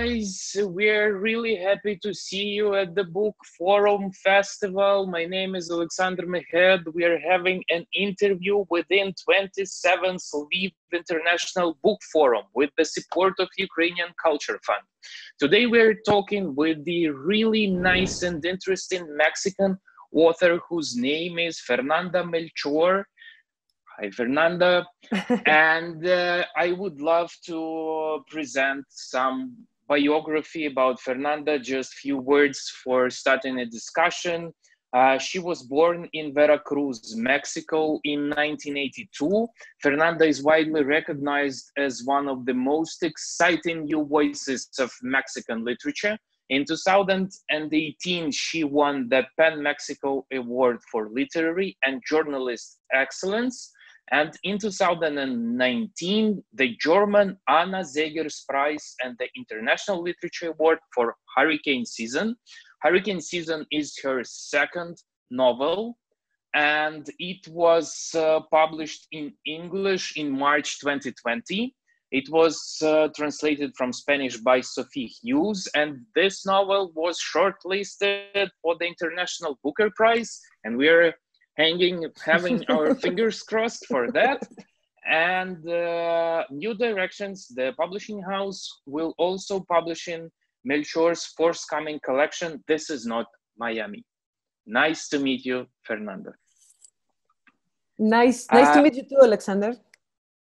guys. We're really happy to see you at the BookForum Festival. My name is Alexander Mehed. We are having an interview within 27th Lviv International Book Forum with the support of Ukrainian Cultural Fund. Today we're talking with the really nice and interesting Mexican author whose name is Fernanda Melchor. Hi, Fernanda. And I would love to present some biography about Fernanda, just a few words for starting a discussion. She was born in Veracruz, Mexico in 1982. Fernanda is widely recognized as one of the most exciting new voices of Mexican literature. In 2018, she won the Pan Mexico Award for Literary and Journalist Excellence. And in 2019, the German Anna Zegers Prize and the International Literature Award for Hurricane Season. Hurricane Season is her second novel, and it was published in English in March 2020. It was translated from Spanish by Sophie Hughes, and this novel was shortlisted for the International Booker Prize, and we are having our fingers crossed for that. And New Directions, the publishing house, will also publish in Melchor's forthcoming collection, This Is Not Miami. Nice to meet you, Fernanda. Nice to meet you too, Alexander.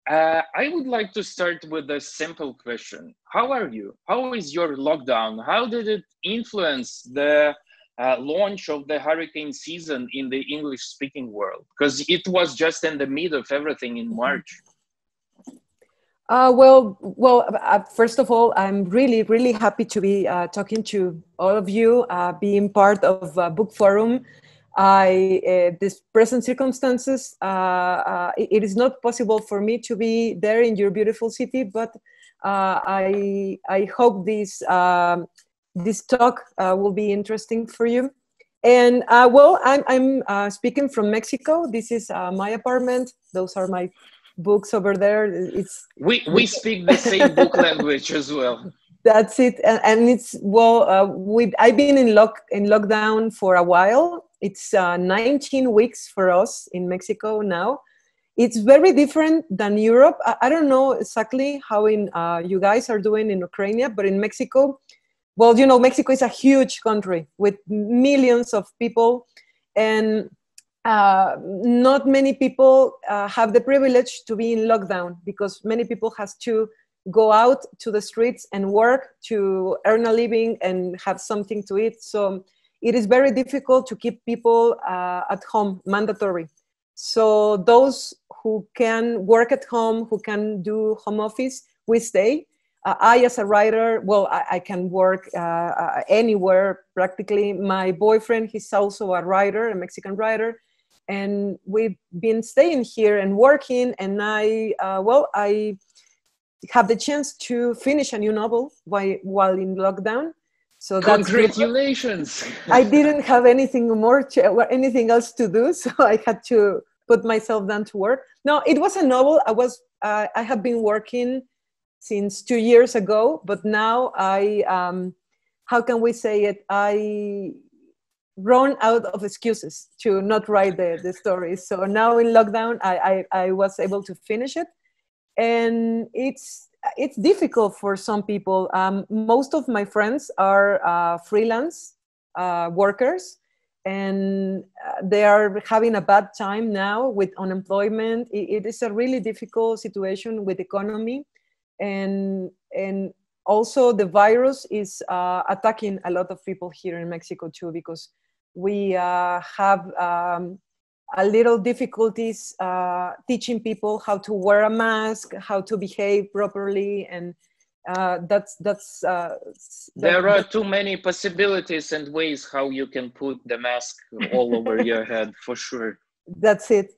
I would like to start with a simple question. How are you? How is your lockdown? How did it influence the launch of the hurricane season in the English-speaking world? Because it was just in the middle of everything in March. First of all, I'm really, really happy to be talking to all of you, being part of BookForum. These present circumstances, it is not possible for me to be there in your beautiful city, but I hope this talk will be interesting for you. And I'm speaking from Mexico. This is my apartment. Those are my books over there. We speak the same book language as well. That's it. And it's, I've been in lockdown for a while. It's 19 weeks for us in Mexico now. It's very different than Europe. I don't know exactly how you guys are doing in Ukraine, but in Mexico, well, you know, Mexico is a huge country with millions of people, and not many people have the privilege to be in lockdown, because many people has to go out to the streets and work to earn a living and have something to eat. So it is very difficult to keep people at home, mandatory. So those who can work at home, who can do home office, we stay. I, as a writer, I can work anywhere practically. My boyfriend, he's also a writer, a Mexican writer, and we've been staying here and working. And I have the chance to finish a new novel while in lockdown. So that's congratulations! I didn't have anything else to do, so I had to put myself down to work. No, it was a novel. I have been working since 2 years ago, but now how can we say it? I run out of excuses to not write the story. So now in lockdown, I was able to finish it, and it's difficult for some people. Most of my friends are freelance workers, and they are having a bad time now with unemployment. It is a really difficult situation with economy. And also the virus is attacking a lot of people here in Mexico too, because we have a little difficulties teaching people how to wear a mask, how to behave properly, and there are too many possibilities and ways how you can put the mask all over your head, for sure. That's it.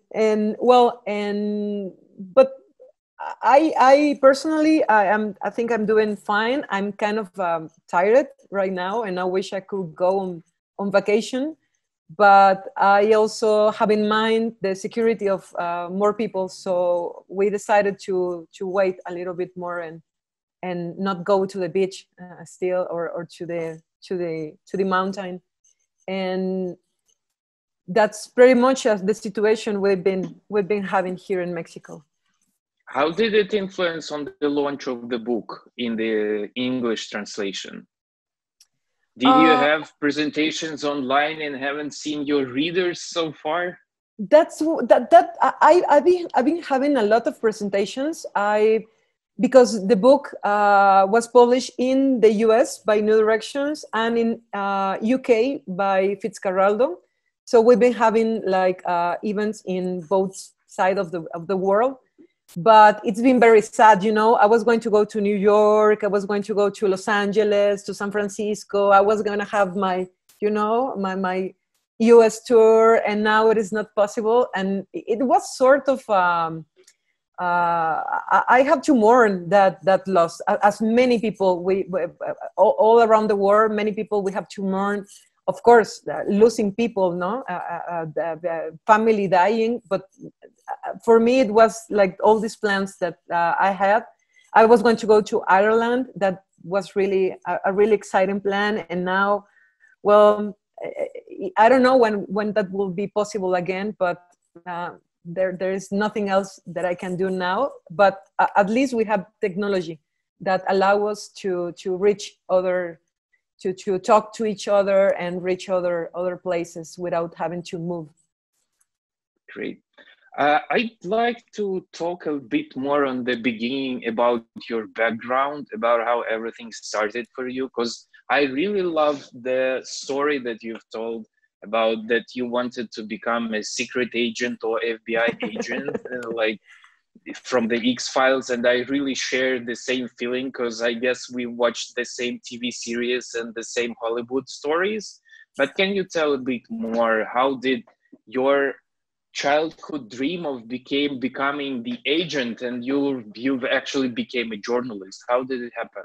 But I personally, I think I'm doing fine. I'm kind of tired right now, and I wish I could go on vacation. But I also have in mind the security of more people. So we decided to wait a little bit more and not go to the beach still, or to the mountain. And that's pretty much the situation we've been having here in Mexico. How did it influence on the launch of the book in the English translation? Did you have presentations online and haven't seen your readers so far? I've been having a lot of presentations. Because the book was published in the US by New Directions and in UK by Fitzcarraldo. So we've been having like events in both sides of the world. But it's been very sad, you know. I was going to go to New York, I was going to go to Los Angeles, to San Francisco. I was going to have my, you know, my US tour, and now it is not possible. And it was sort of, I have to mourn that loss. As many people, we all around the world, many people, we have to mourn. Of course, losing people, no, the family dying. But for me, it was like all these plans that I had. I was going to go to Ireland. That was really a really exciting plan. And now, well, I don't know when that will be possible again. But there is nothing else that I can do now. But at least we have technology that allow us to reach other. To talk to each other and reach other places without having to move. Great. I'd like to talk a bit more on the beginning about your background, about how everything started for you, because I really love the story that you've told about that you wanted to become a secret agent or FBI agent, like from the X-Files, and I really share the same feeling because I guess we watched the same TV series and the same Hollywood stories. But can you tell a bit more? How did your childhood dream of becoming the agent, and you've actually became a journalist? How did it happen?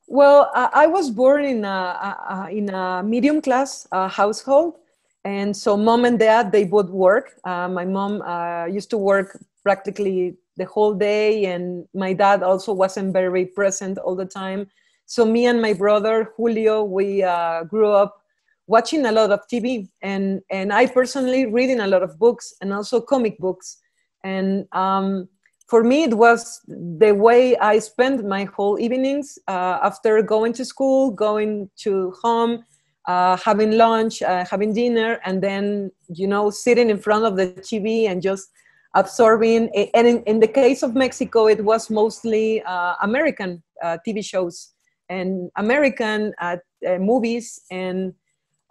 Well, I was born in a medium class household, and so mom and dad, they both work. My mom used to work practically the whole day, and my dad also wasn't very present all the time. So me and my brother Julio, we grew up watching a lot of TV, and I personally reading a lot of books, and also comic books. And for me, it was the way I spent my whole evenings after going to school, going to home, having lunch, having dinner, and then, you know, sitting in front of the TV and just absorbing. And in the case of Mexico, it was mostly American TV shows and American movies and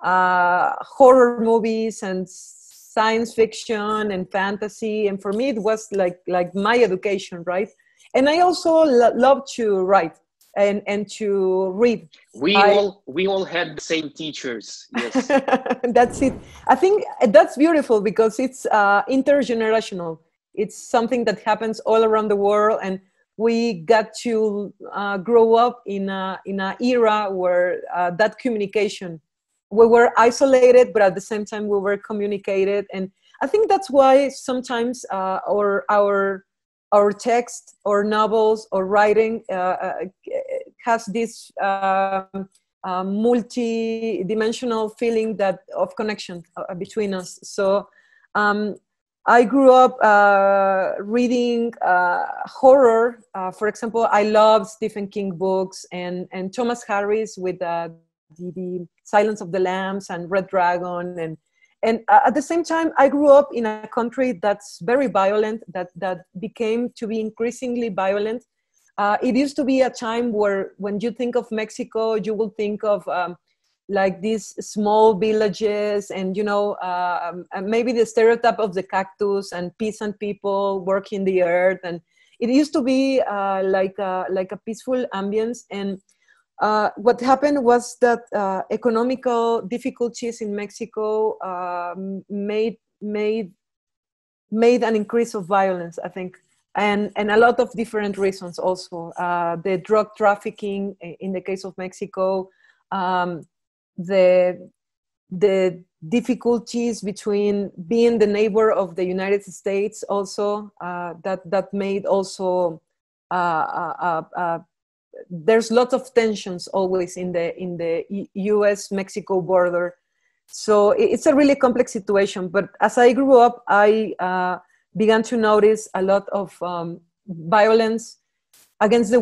horror movies and science fiction and fantasy. And for me, it was like my education, right? And I also love to write and to read. We all had the same teachers. Yes. That's it. I think that's beautiful because it's intergenerational. It's something that happens all around the world, and we got to grow up in a era where that communication, we were isolated, but at the same time we were communicated. And I think that's why sometimes our text or novels or writing has this multi-dimensional feeling of connection between us. So I grew up reading horror. For example, I love Stephen King books and Thomas Harris with the Silence of the Lambs and Red Dragon. And at the same time, I grew up in a country that's very violent, that became to be increasingly violent. It used to be a time where when you think of Mexico, you will think of like these small villages and, you know, maybe the stereotype of the cactus and peasant people working the earth. And it used to be like a peaceful ambience. And what happened was that economical difficulties in Mexico made an increase of violence, I think, and a lot of different reasons also. The drug trafficking in the case of Mexico, the difficulties between being the neighbor of the United States also, that made also there's lots of tensions always in the U.S.-Mexico border. So it's a really complex situation. But as I grew up, I began to notice a lot of violence against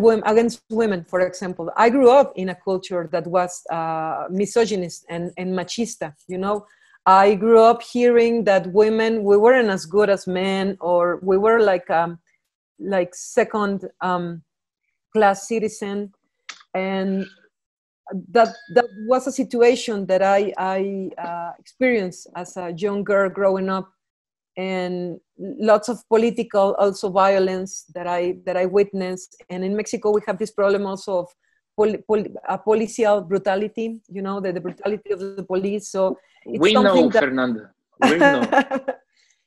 women, for example. I grew up in a culture that was misogynist and machista, you know. I grew up hearing that women, we weren't as good as men, or we were like second class citizen. And that was a situation that I experienced as a young girl growing up, and lots of political also violence that I witnessed. And in Mexico, we have this problem also of policial brutality, you know, the brutality of the police. So we know, Fernanda, we know.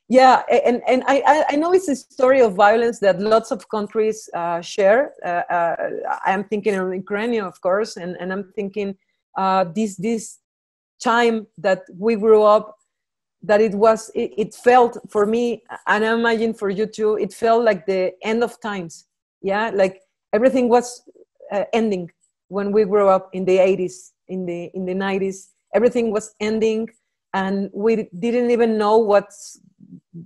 Yeah, and I know it's a story of violence that lots of countries share. I'm thinking of Ukraine, of course, and I'm thinking this time that we grew up, that it felt for me, and I imagine for you too, it felt like the end of times. Yeah, like everything was ending when we grew up in the 80s, in the 90s. Everything was ending, and we didn't even know what's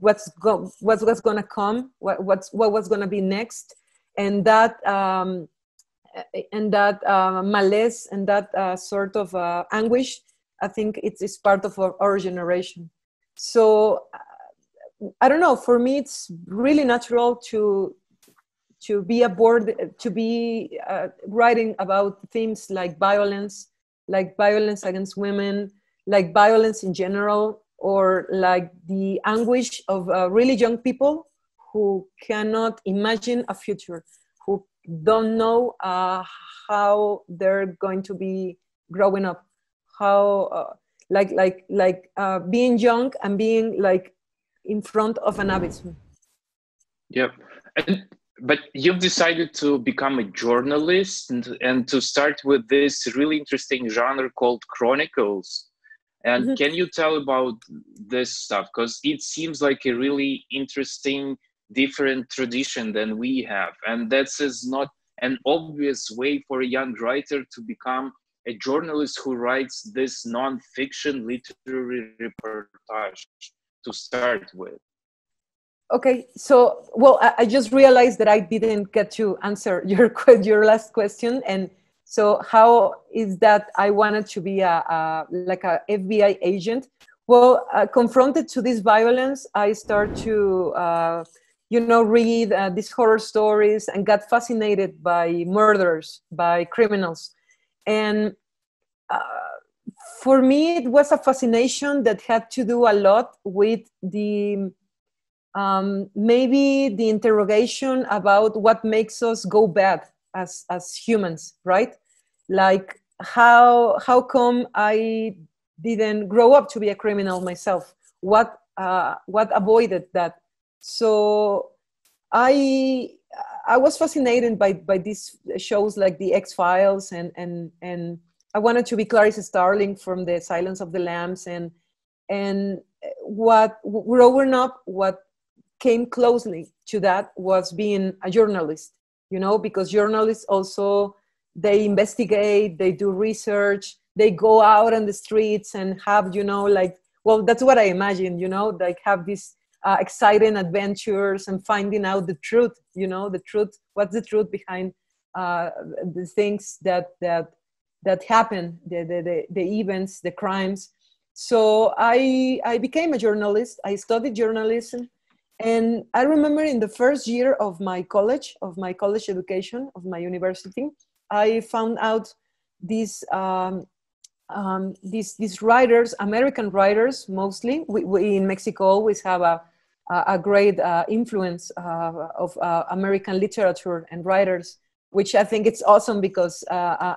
going to come, what was going to be next, and that malaise and that sort of anguish, I think it's part of our generation. So I don't know, for me it's really natural to be aboard, to be writing about themes like violence against women, like violence in general, or like the anguish of really young people who cannot imagine a future, who don't know how they're going to be growing up, how being young and being like in front of an abyss. Yep. But you've decided to become a journalist and to start with this really interesting genre called chronicles. And can you tell about this stuff? Because it seems like a really interesting, different tradition than we have. And that is not an obvious way for a young writer to become a journalist who writes this non-fiction literary reportage to start with. Okay, so, well, I just realized that I didn't get to answer your last question. And so how is that I wanted to be like a FBI agent? Well, confronted to this violence, I start to, read these horror stories and got fascinated by murderers, by criminals. And for me, it was a fascination that had to do a lot with the, maybe the interrogation about what makes us go bad as humans, right? Like how come I didn't grow up to be a criminal myself? What avoided that? So I was fascinated by these shows like the X-Files, and I wanted to be Clarice Starling from the Silence of the Lambs, and growing up, what came closely to that was being a journalist, because journalists also, they investigate, they do research, they go out on the streets and have, that's what I imagine, like have these exciting adventures and finding out the truth, the truth, what's the truth behind the things that happen, the events, the crimes. So I became a journalist. I studied journalism. And I remember in the first year of my college education, of my university, I found out these writers, American writers mostly. We in Mexico always have a great influence of American literature and writers, which I think it's awesome, because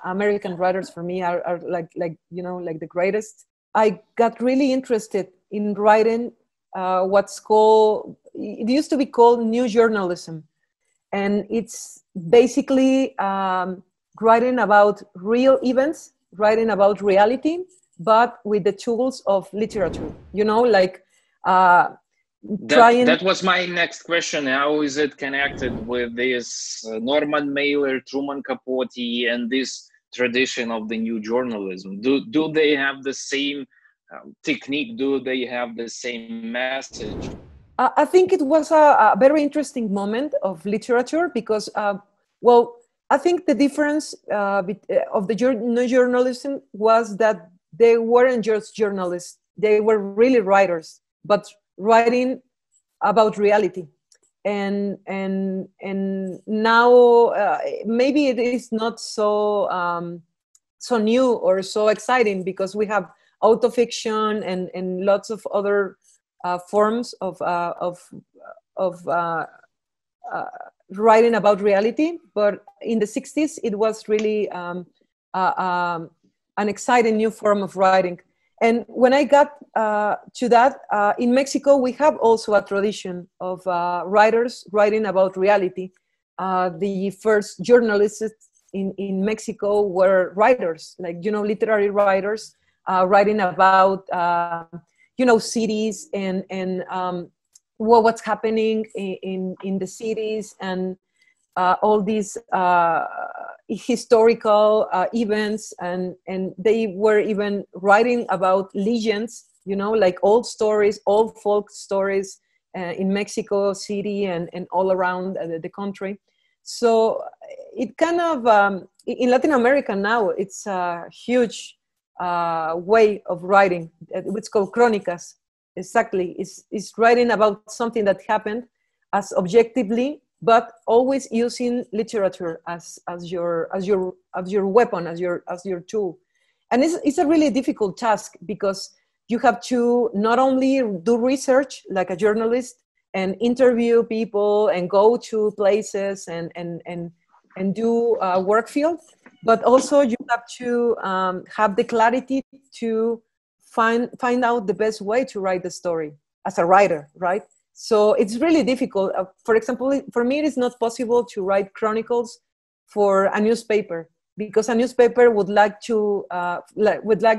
American writers for me are like the greatest. I got really interested in writing what's called, it used to be called new journalism. And it's basically writing about real events, writing about reality, but with the tools of literature, That was my next question. How is it connected with this Norman Mailer, Truman Capote, and this tradition of the new journalism? Do they have the same technique? Do they have the same message? I think it was a very interesting moment of literature because, well, I think the difference of the new journalism was that they weren't just journalists. They were really writers, but writing about reality. And now maybe it is not so so new or so exciting because we have autofiction and lots of other forms of writing about reality. But in the 60s, it was really an exciting new form of writing. And when I got to that, in Mexico, we have also a tradition of writers writing about reality. The first journalists in Mexico were writers, like, you know, literary writers writing about, you know, cities and what's happening in the cities and all these historical events, and they were even writing about legends, you know, like old stories, old folk stories in Mexico City and all around the country. So it kind of, in Latin America now, it's a huge way of writing. It's called crónicas. Exactly, it's writing about something that happened as objectively, but always using literature as your weapon, as your tool. And it's a really difficult task because you have to not only do research like a journalist and interview people and go to places and do work field, but also you have to have the clarity to find out the best way to write the story as a writer, right? So it's really difficult. For example, for me, it is not possible to write chronicles for a newspaper because a newspaper would like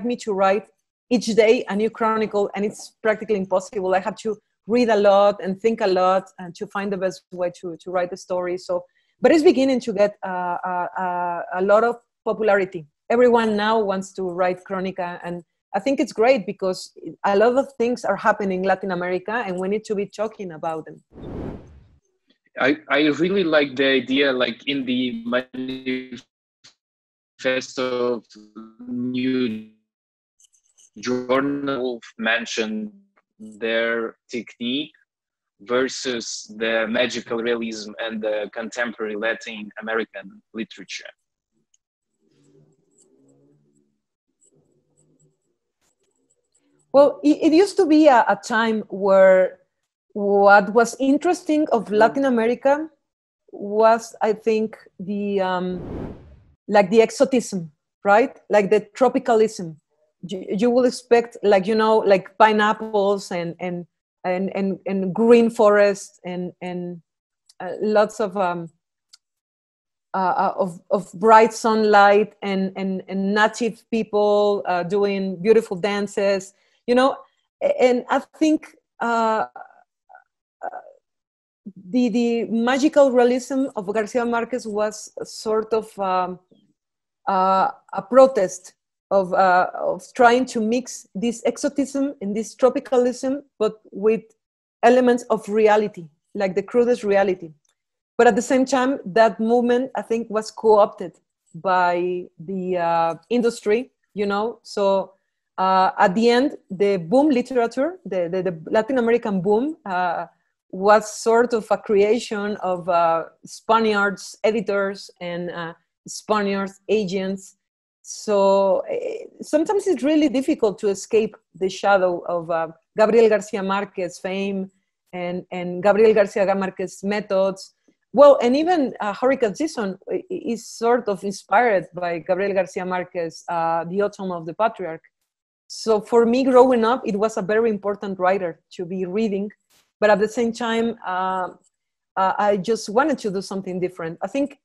me to write each day a new chronicle, and it's practically impossible. I have to read a lot and think a lot and to find the best way to write the story. So, but it's beginning to get a lot of popularity. Everyone now wants to write chronica, and I think it's great because a lot of things are happening in Latin America and we need to be talking about them. I really like the idea, like in the manifesto of new journal mentioned their technique versus the magical realism and the contemporary Latin American literature. Well, it used to be a time where what was interesting of Latin America was, I think, the like the exotism, right? Like the tropicalism. You will expect, like, you know, like pineapples and green forests and lots of bright sunlight and native people doing beautiful dances. You know, and I think the magical realism of Garcia Marquez was sort of a protest of trying to mix this exotism and this tropicalism, but with elements of reality, like the crudest reality. But at the same time, that movement, I think, was co-opted by the industry, you know, so at the end, the boom literature, the Latin American boom, was sort of a creation of Spaniards editors and Spaniards agents. So sometimes it's really difficult to escape the shadow of Gabriel Garcia Marquez fame and Gabriel Garcia Marquez methods. Well, and even Hurricane Season is sort of inspired by Gabriel Garcia Marquez, The Autumn of the Patriarch. So for me, growing up, it was a very important writer to be reading. But at the same time, I just wanted to do something different. I think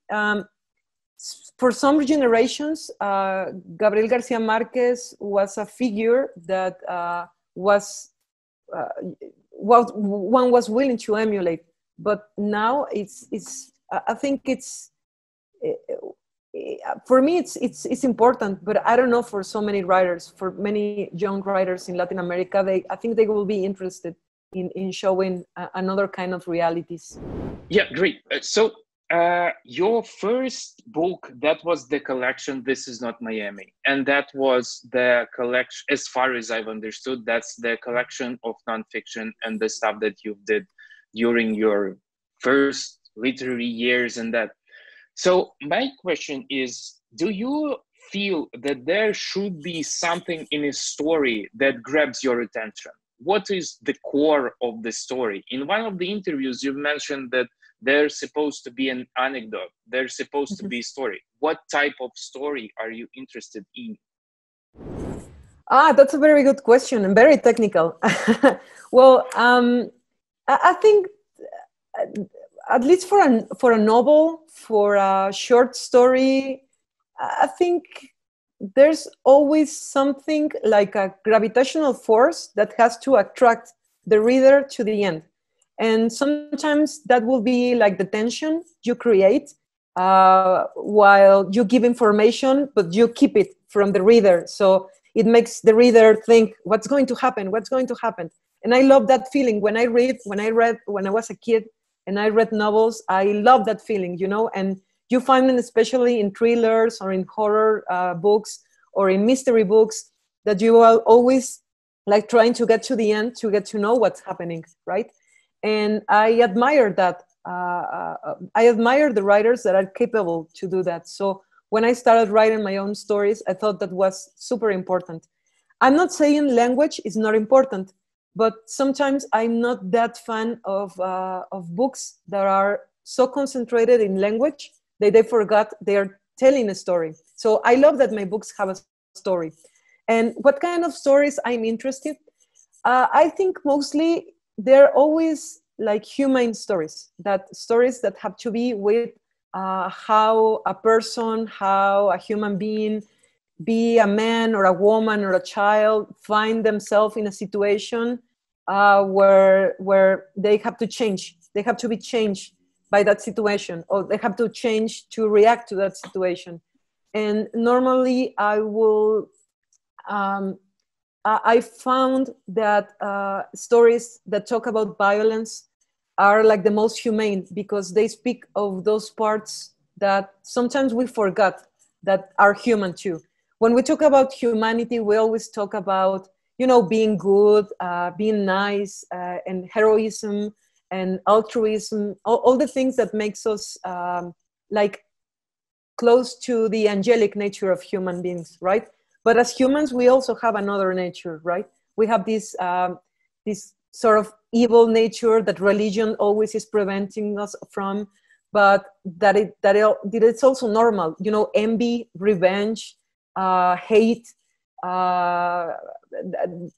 for some generations, Gabriel Garcia Marquez was a figure that was what one was willing to emulate. But now I think it's, for me, it's important, but I don't know for so many writers, for many young writers in Latin America, I think they will be interested in showing another kind of realities. Yeah, great. So your first book, that was the collection, This Is Not Miami. And that was the collection, as far as I've understood, that's the collection of nonfiction and the stuff that you did during your first literary years and that. So my question is, do you feel that there should be something in a story that grabs your attention? What is the core of the story? In one of the interviews, you mentioned that there's supposed to be an anecdote. There's supposed to be a story. What type of story are you interested in? That's a very good question and very technical. Well, I think at least for a novel, for a short story, I think there's always something like a gravitational force that has to attract the reader to the end. And sometimes that will be like the tension you create while you give information, but you keep it from the reader. So it makes the reader think, what's going to happen? What's going to happen? And I love that feeling. When I was a kid and I read novels, I love that feeling, you know, and you find it especially in thrillers or in horror books or in mystery books, that you are always like trying to get to the end to get to know what's happening, right? And I admire that. I admire the writers that are capable to do that. So when I started writing my own stories, I thought that was super important. I'm not saying language is not important, but sometimes I'm not that fan of books that are so concentrated in language that they forgot they are telling a story. So I love that my books have a story. And what kind of stories I'm interested? I think mostly they're always like human stories that have to be with how a person, how a human being, be a man or a woman or a child, find themselves in a situation where they have to change. They have to be changed by that situation, or they have to change to react to that situation. And normally I found that stories that talk about violence are like the most humane, because they speak of those parts that sometimes we forgot that are human too. When we talk about humanity, we always talk about, you know, being good, being nice, and heroism and altruism, all the things that makes us like close to the angelic nature of human beings, right? But as humans, we also have another nature, right? We have this sort of evil nature that religion always is preventing us from, but that it's also normal. You know, envy, revenge, hate.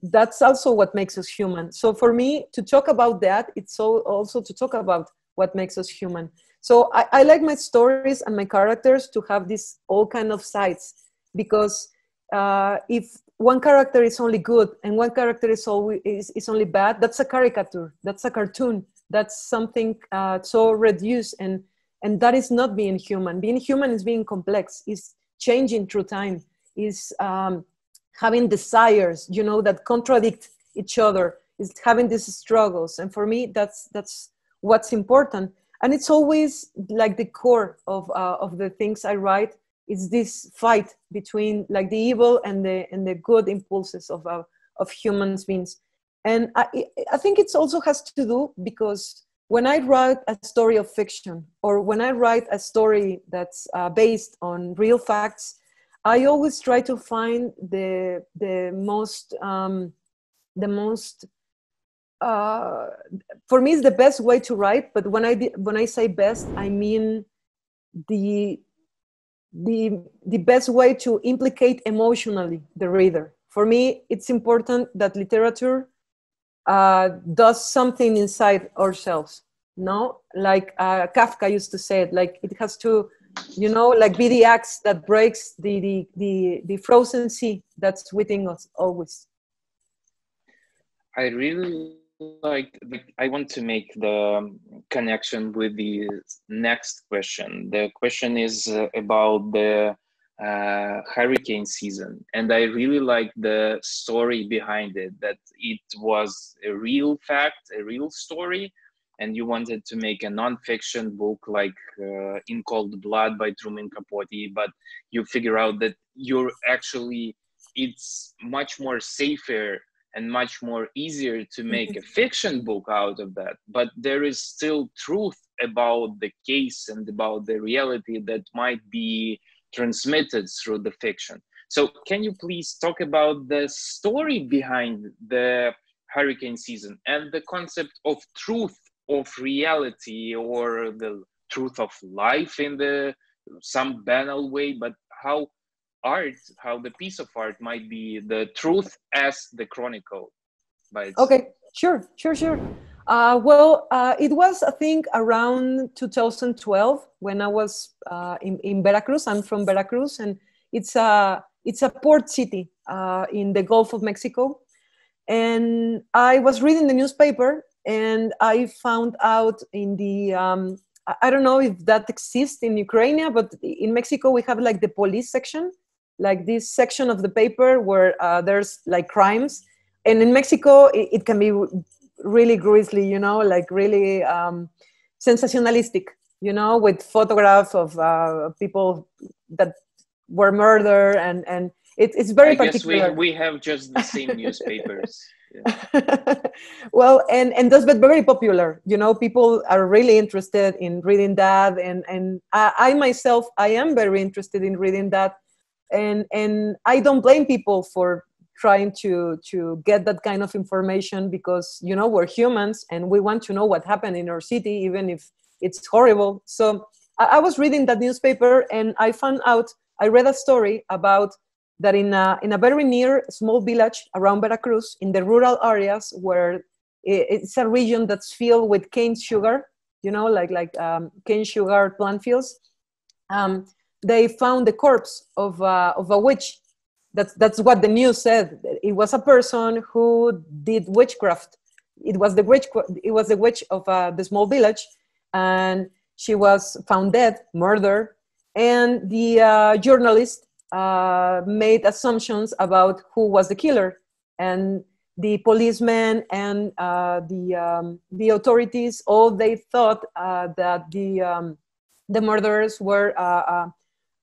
That's also what makes us human. So for me, to talk about that, it's also to talk about what makes us human. So I like my stories and my characters to have this all kind of sides, because if one character is only good and one character is only bad, that's a caricature, that's a cartoon, that's something so reduced, and that is not being human. Being human is being complex, is changing through time, is having desires, you know, that contradict each other, is having these struggles. And for me, that's what's important. And it's always like the core of the things I write. It's this fight between like the evil and the good impulses of human beings. And I think it also has to do because when I write a story of fiction, or when I write a story that's based on real facts, I always try to find the most for me it's the best way to write. But when I say best, I mean the best way to implicate emotionally the reader. For me, it's important that literature does something inside ourselves. No, like Kafka used to say it, like it has to, you know, like be the axe that breaks the frozen sea that's within us always. I really I want to make the connection with the next question. The question is about the hurricane season, and I really like the story behind it, that it was a real fact, a real story, and you wanted to make a non-fiction book like In Cold Blood by Truman Capote, but you figure out that it's much more safer and much more easier to make a fiction book out of that. But there is still truth about the case and about the reality that might be transmitted through the fiction. So can you please talk about the story behind the hurricane season and the concept of truth, of reality, or the truth of life in some banal way, but how the piece of art might be the truth as the chronicle by itself. Okay, sure. It was, I think, around 2012 when I was in Veracruz. I'm from Veracruz, and it's a port city in the Gulf of Mexico. And I was reading the newspaper, and I found out in the I don't know if that exists in Ukraine, but in Mexico we have like the police section, like this section of the paper where there's like crimes. And in Mexico, it can be really grisly, like really sensationalistic, with photographs of people that were murdered. And it's very particular. I guess we have just the same newspapers. Yeah. Well, and that's but very popular. People are really interested in reading that. And I myself, I am very interested in reading that. And I don't blame people for trying to get that kind of information, because we're humans and we want to know what happened in our city, even if it's horrible. So I was reading that newspaper, and I read a story about that in a very near small village around Veracruz, in the rural areas, where it's a region that's filled with cane sugar, like cane sugar plant fields. They found the corpse of a witch. That's what the news said. It was a person who did witchcraft. It was the witch of the small village, and she was found dead, murdered. And the journalist made assumptions about who was the killer, and the policemen and the authorities, all they thought that the murderers were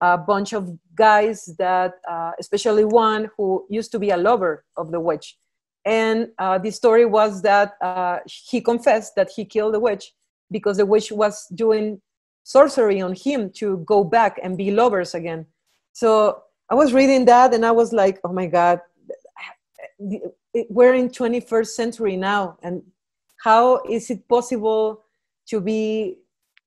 a bunch of guys that, especially one who used to be a lover of the witch. And the story was that he confessed that he killed the witch because the witch was doing sorcery on him to go back and be lovers again. So I was reading that, and I was like, oh my God, we're in 21st century now. And how is it possible to be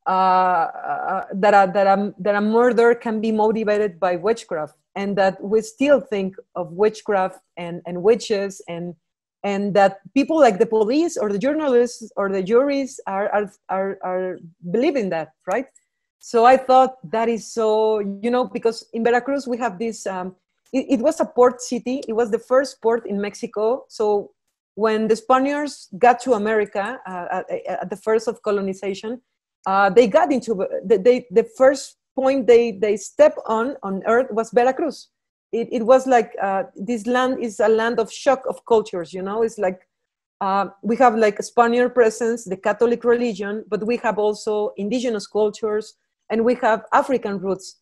that a murder can be motivated by witchcraft, and that we still think of witchcraft and witches, and that people like the police or the journalists or the juries are believing that, right? So I thought that is so, because in Veracruz we have this, it was a port city. It was the first port in Mexico. So when the Spaniards got to America at the first of colonization, they got into the first point they stepped on earth was Veracruz. It was like this land is a land of shock of cultures. It's like we have like a Spaniard presence, the Catholic religion, but we have also indigenous cultures, and we have African roots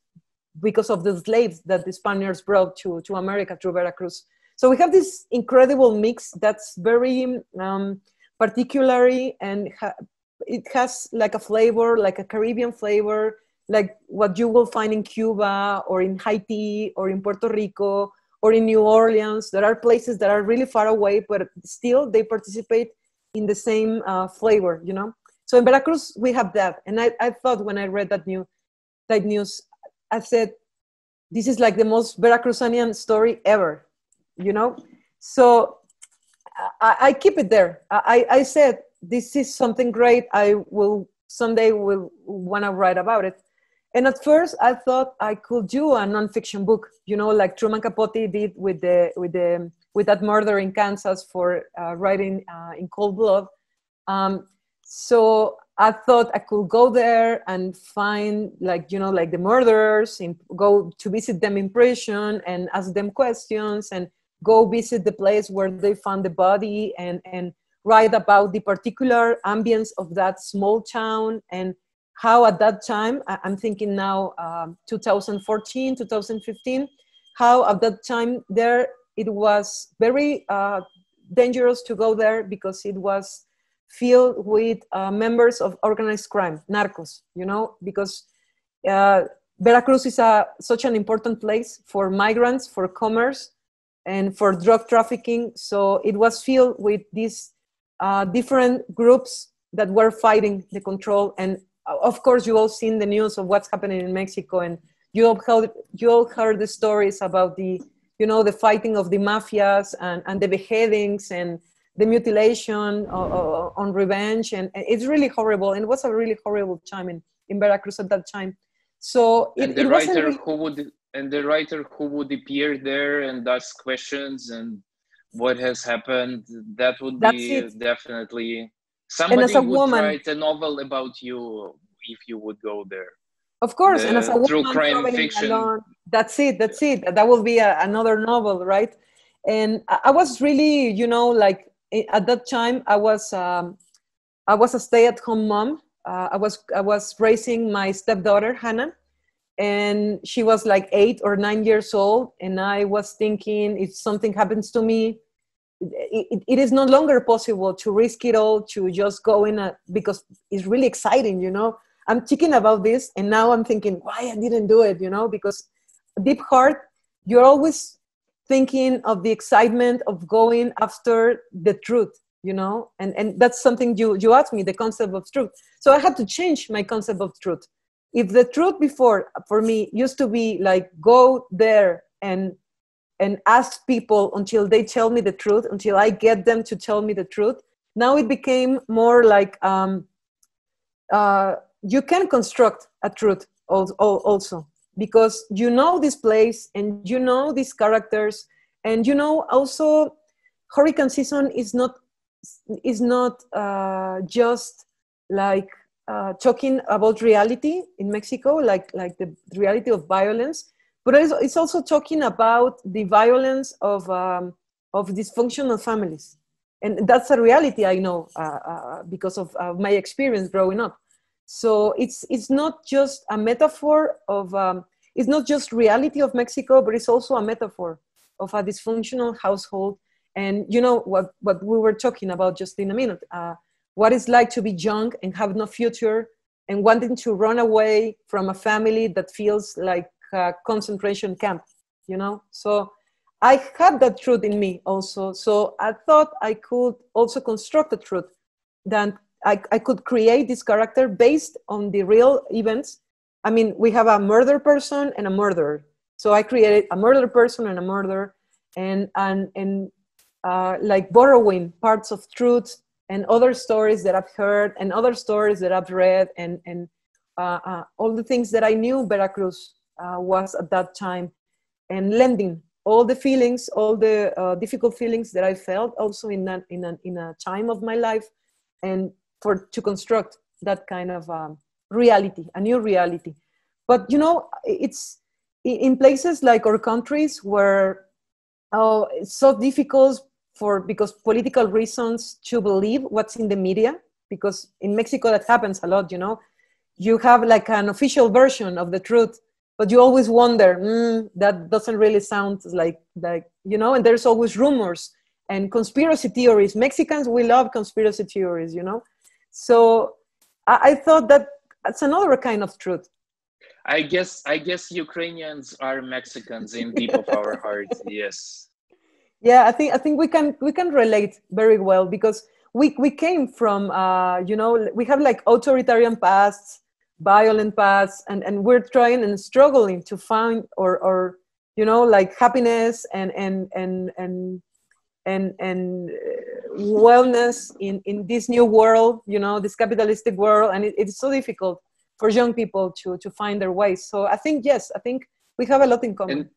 because of the slaves that the Spaniards brought to America through Veracruz. So we have this incredible mix that's very particularly, and it has like a flavor, like a Caribbean flavor, like what you will find in Cuba or in Haiti or in Puerto Rico or in New Orleans. There are places that are really far away, but still they participate in the same flavor, So in Veracruz, we have that. And I thought when I read that news, I said, this is like the most Veracruzanian story ever, So I keep it there. I said, this is something great. I will someday want to write about it. And at first I thought I could do a nonfiction book, like Truman Capote did with the with that murder in Kansas for writing in cold blood. So I thought I could go there and find, like, you know, like the murderers, and go to visit them in prison and ask them questions, and go visit the place where they found the body, and write about the particular ambience of that small town, and how at that time, I'm thinking now, 2014, 2015, how at that time there, it was very dangerous to go there, because it was filled with members of organized crime, narcos, you know, because Veracruz is such an important place for migrants, for commerce, and for drug trafficking. So it was filled with these different groups that were fighting the control. And of course, you all seen the news of what's happening in Mexico, and you all heard the stories about the, you know, the fighting of the mafias, and the beheadings, and the mutilation on revenge. And it's really horrible. And it was a really horrible time in Veracruz at that time. So the writer who would appear there and ask questions and what has happened, that would be definitely somebody would write a novel about you if you would go there. Of course, and as a woman, true crime fiction. Alone, that's it. That will be another novel, right? And I was really, you know, like, at that time, I was a stay-at-home mom. I was raising my stepdaughter Hannah, and she was like 8 or 9 years old. And I was thinking, if something happens to me, it is no longer possible to risk it all, to just go in because it's really exciting, you know. I'm thinking about this, and now I'm thinking why I didn't do it, you know, because deep heart, you're always thinking of the excitement of going after the truth, you know, and that's something you asked me, the concept of truth. So I had to change my concept of truth. If the truth before, for me, used to be like, go there and ask people until they tell me the truth, until I get them to tell me the truth. Now it became more like, you can construct a truth also, because you know this place, and you know these characters, and you know also hurricane season is not just like talking about reality in Mexico, like the reality of violence, but it's also talking about the violence of dysfunctional families, and that's a reality I know because of my experience growing up. So it's not just a metaphor of, it's not just reality of Mexico, but it's also a metaphor of a dysfunctional household. And you know what we were talking about just in a minute, what it's like to be young and have no future, and wanting to run away from a family that feels like a concentration camp, you know? So I had that truth in me also. So I thought I could also construct a truth that I could create this character based on the real events. I mean, we have a murder person and a murderer. So I created a murder person and a murderer, and like borrowing parts of truth and other stories that I've heard and other stories that I've read, and all the things that I knew Veracruz was at that time, and lending all the feelings, all the difficult feelings that I felt also in a time of my life, and to construct that kind of reality, a new reality. But you know, it's in places like our countries where it's so difficult because political reasons to believe what's in the media, because in Mexico that happens a lot, you know. You have like an official version of the truth, but you always wonder, that doesn't really sound like, you know, and there's always rumors and conspiracy theories. Mexicans, we love conspiracy theories, you know. So I thought that's another kind of truth. I guess Ukrainians are Mexicans in deep of our hearts. Yes. Yeah, I think we can relate very well, because we came from you know, we have like authoritarian pasts, violent pasts, and we're trying and struggling to find or you know, like happiness and wellness in this new world, you know, this capitalistic world, and it's so difficult for young people to find their ways. So I think, yes, I think we have a lot in common.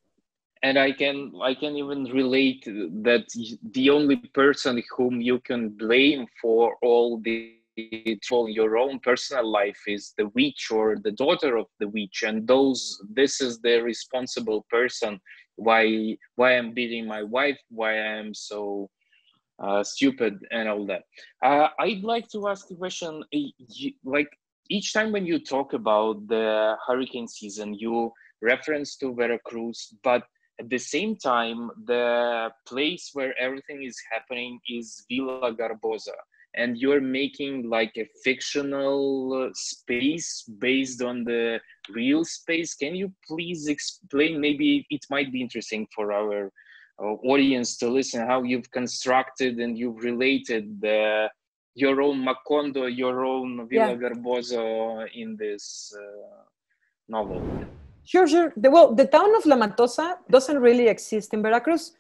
And I can even relate that the only person whom you can blame for all the trouble in your own personal life is the witch or the daughter of the witch, and this is the responsible person why I'm beating my wife, why I'm so stupid and all that. I'd like to ask a question. Like each time when you talk about the hurricane season, you reference to Veracruz, but at the same time, the place where everything is happening is Villa Garbosa, and you're making like a fictional space based on the real space. Can you please explain? Maybe it might be interesting for our audience to listen how you've constructed and you've related your own Macondo, your own Villa Garbosa in this novel. Sure. The town of La Matosa doesn't really exist in Veracruz,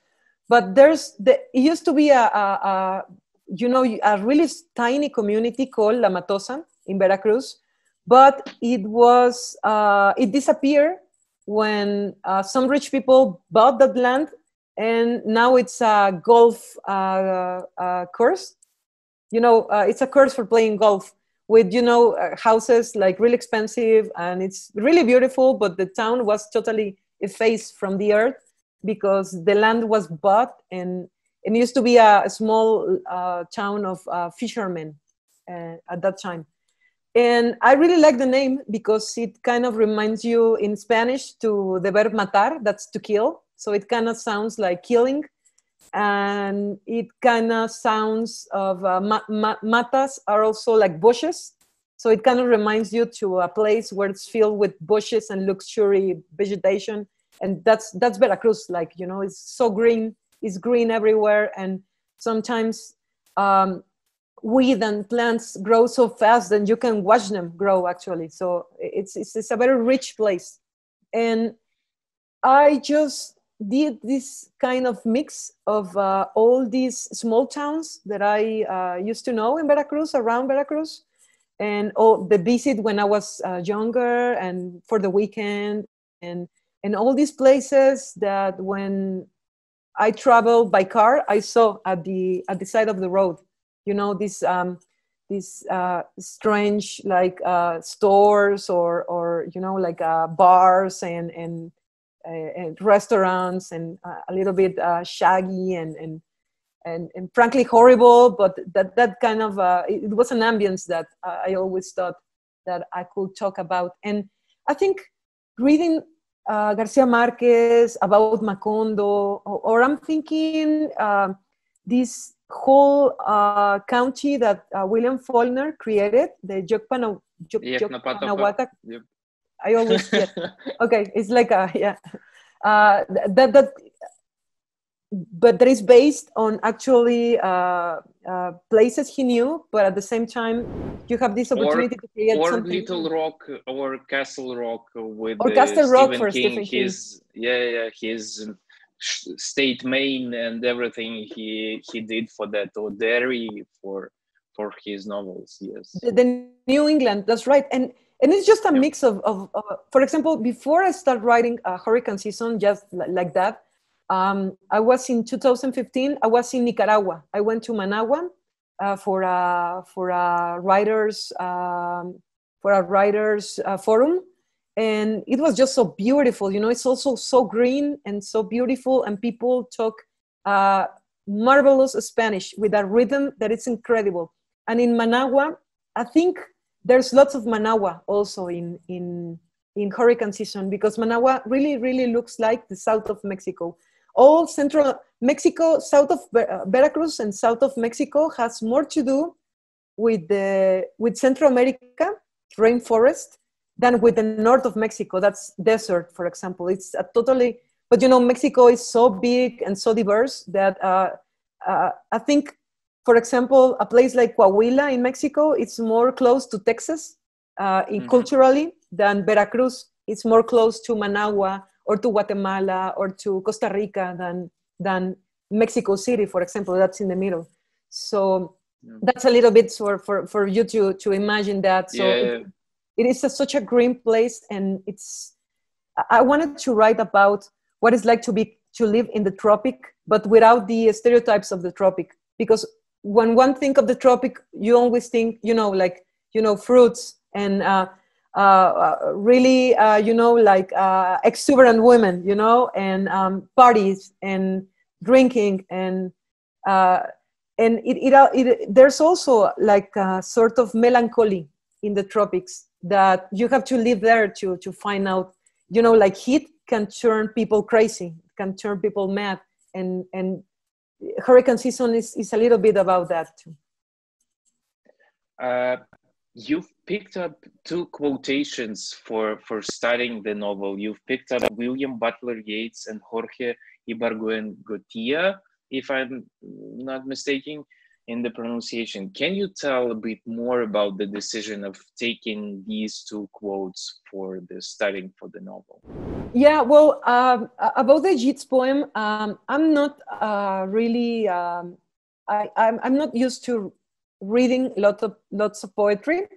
but it used to be a really tiny community called La Matosa in Veracruz, but it disappeared when some rich people bought that land, and now it's a golf course. It's a course for playing golf with, houses like really expensive, and it's really beautiful, but the town was totally effaced from the earth because the land was bought, and it used to be a small town of fishermen at that time. And I really like the name because it kind of reminds you in Spanish to the verb matar, that's to kill. So it kind of sounds like killing. And it kind of sounds of matas are also like bushes, so it kind of reminds you to a place where it's filled with bushes and luxury vegetation, and that's Veracruz. Like, it's so green, it's green everywhere, and sometimes weed and plants grow so fast that you can watch them grow actually. So it's a very rich place, and I just did this kind of mix of all these small towns that I used to know in Veracruz, around Veracruz, and all the visit when I was younger and for the weekend, and all these places that when I traveled by car, I saw at the side of the road, these strange like stores or like bars and restaurants, and a little bit shaggy and frankly horrible, but that kind of it was an ambience that I always thought that I could talk about. And I think reading Garcia Marquez about Macondo, or I'm thinking this whole county that William Faulkner created, the Yokpanahuaca. Yep. I always get okay. It's like but that is based on actually places he knew, but at the same time you have this opportunity to create or something. Little Rock or Castle Rock with Castle Rock for Stephen King. His state main and everything he did for that, or Derry for his novels. Yes, the New England. That's right, and it's just a mix of for example, before I start writing Hurricane Season, just like that, I was in 2015, I was in Nicaragua. I went to Managua for a writers forum, and it was just so beautiful. It's also so green and so beautiful, and people talk marvelous Spanish with a rhythm that is incredible. And in Managua, I think there's lots of Managua also in hurricane season, because Managua really, really looks like the south of Mexico. All central Mexico, south of Veracruz and south of Mexico has more to do with Central America, rainforest, than with the north of Mexico. That's desert, for example. It's a totally, but Mexico is so big and so diverse that I think, for example, a place like Coahuila in Mexico, it's more close to Texas culturally than Veracruz. It's more close to Managua or to Guatemala or to Costa Rica than Mexico City, for example. That's in the middle. So that's a little bit for you to imagine that. So it is such a green place, and I wanted to write about what it's like to live in the tropic, but without the stereotypes of the tropic. Because when one think of the tropic, you always think, like, fruits and really, like exuberant women, and parties and drinking and there's also like a sort of melancholy in the tropics that you have to live there to find out, like heat can turn people crazy, can turn people mad, and hurricane season is a little bit about that too. You've picked up two quotations for studying the novel. You've picked up William Butler Yeats and Jorge Ibargüengoitia, if I'm not mistaken in the pronunciation. Can you tell a bit more about the decision of taking these two quotes for the studying for the novel? Yeah, well, about the Yeats poem, I'm not really, I'm not used to reading lots of poetry.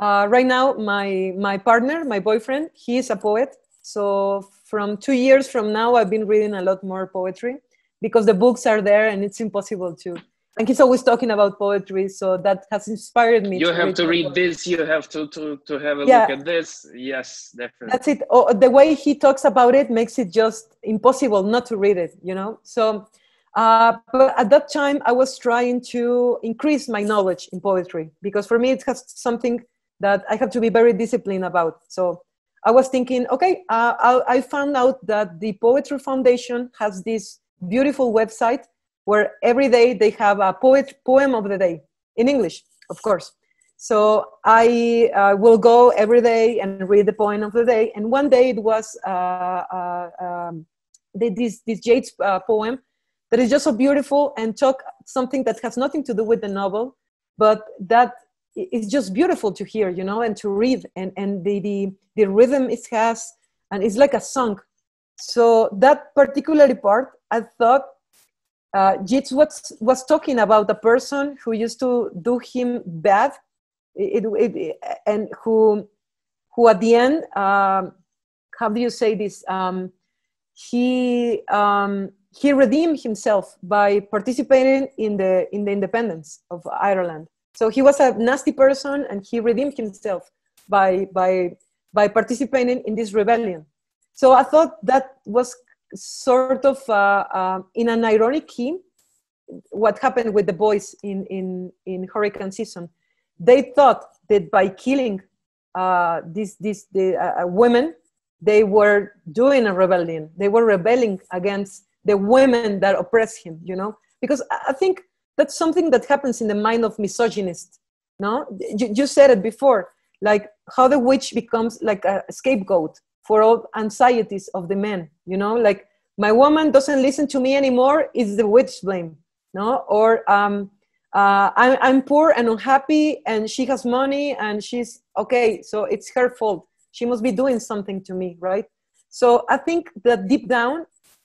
Right now, my partner, my boyfriend, he is a poet. So from 2 years from now, I've been reading a lot more poetry because the books are there and it's impossible to. And he's always talking about poetry, so that has inspired me. You have to read this, you have to have a look at this. Yes, definitely. That's it. Oh, the way he talks about it makes it just impossible not to read it, So, but at that time, I was trying to increase my knowledge in poetry because for me, it has something that I have to be very disciplined about. So I was thinking, okay, I found out that the Poetry Foundation has this beautiful website where every day they have a poem of the day in English, of course. So I will go every day and read the poem of the day. And one day it was this Yeats poem that is just so beautiful and talk something that has nothing to do with the novel, but that is just beautiful to hear, and to read, and the rhythm it has, and it's like a song. So that particular part, I thought Yeats was talking about a person who used to do him bad, and who at the end, how do you say this? He redeemed himself by participating in the independence of Ireland. So he was a nasty person, and he redeemed himself by participating in this rebellion. So I thought that was sort of in an ironic key what happened with the boys in hurricane season. They thought that by killing the women, they were doing a rebellion. They were rebelling against the women that oppress him, because I think that's something that happens in the mind of misogynists. No, you said it before, like how the witch becomes like a scapegoat for all anxieties of the men, like my woman doesn't listen to me anymore, it's the witch's blame, no? Or I'm poor and unhappy and she has money and she's okay, so it's her fault. She must be doing something to me, right? So I think that deep down,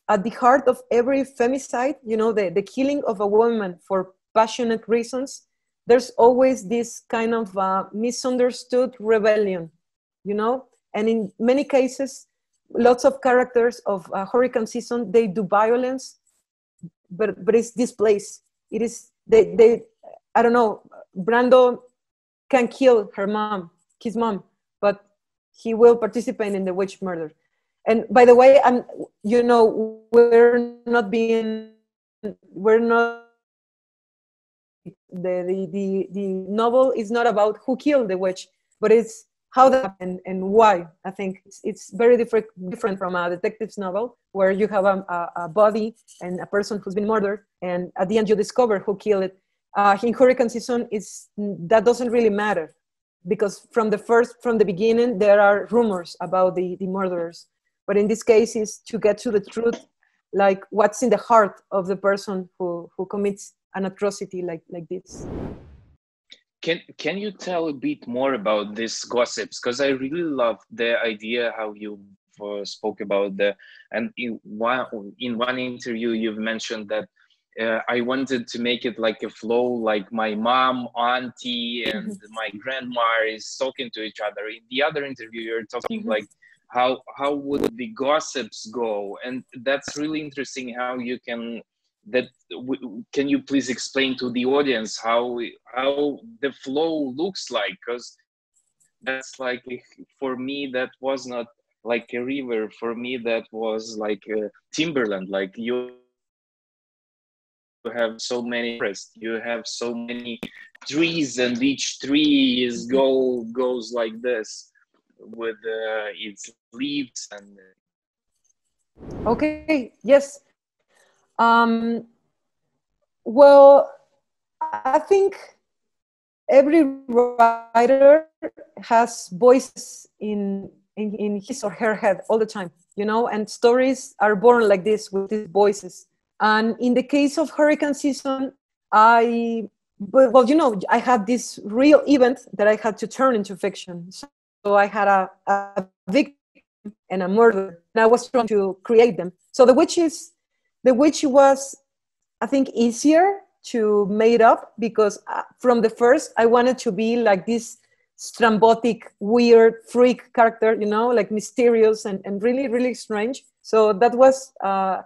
at the heart of every femicide, the killing of a woman for passionate reasons, there's always this kind of misunderstood rebellion, And in many cases, lots of characters of hurricane season, they do violence, but it's displaced. It is, they I don't know, Brando can kill his mom, but he will participate in the witch murder. And by the way, the novel is not about who killed the witch, but it's how that happened and why. I think it's very different from a detective's novel where you have a body and a person who's been murdered, and at the end you discover who killed it. In hurricane season, that doesn't really matter because from the beginning there are rumors about the murderers. But in this case, is to get to the truth, like what's in the heart of the person who commits an atrocity like this. Can you tell a bit more about these gossips? Because I really love the idea how you spoke about and in one interview you've mentioned that I wanted to make it like a flow, like my mom, auntie, and my grandma is talking to each other. In the other interview, you're talking like how would the gossips go? And that's really interesting how you can, can you please explain to the audience how the flow looks like? Because that's like, for me, that was not like a river. For me, that was like a timberland. Like you have so many forests, you have so many trees, and each tree goes like this with its leaves. And okay, yes. Well, I think every writer has voices in his or her head all the time, you know, and stories are born like this, with these voices. And in the case of hurricane season, well, you know, I had this real event that I had to turn into fiction. So I had a victim and a murder, and I was trying to create them. So the witch was, I think, easier to make up, because from the first, I wanted to be like this strambotic, weird, freak character, you know, like mysterious and really, really strange. So that was, I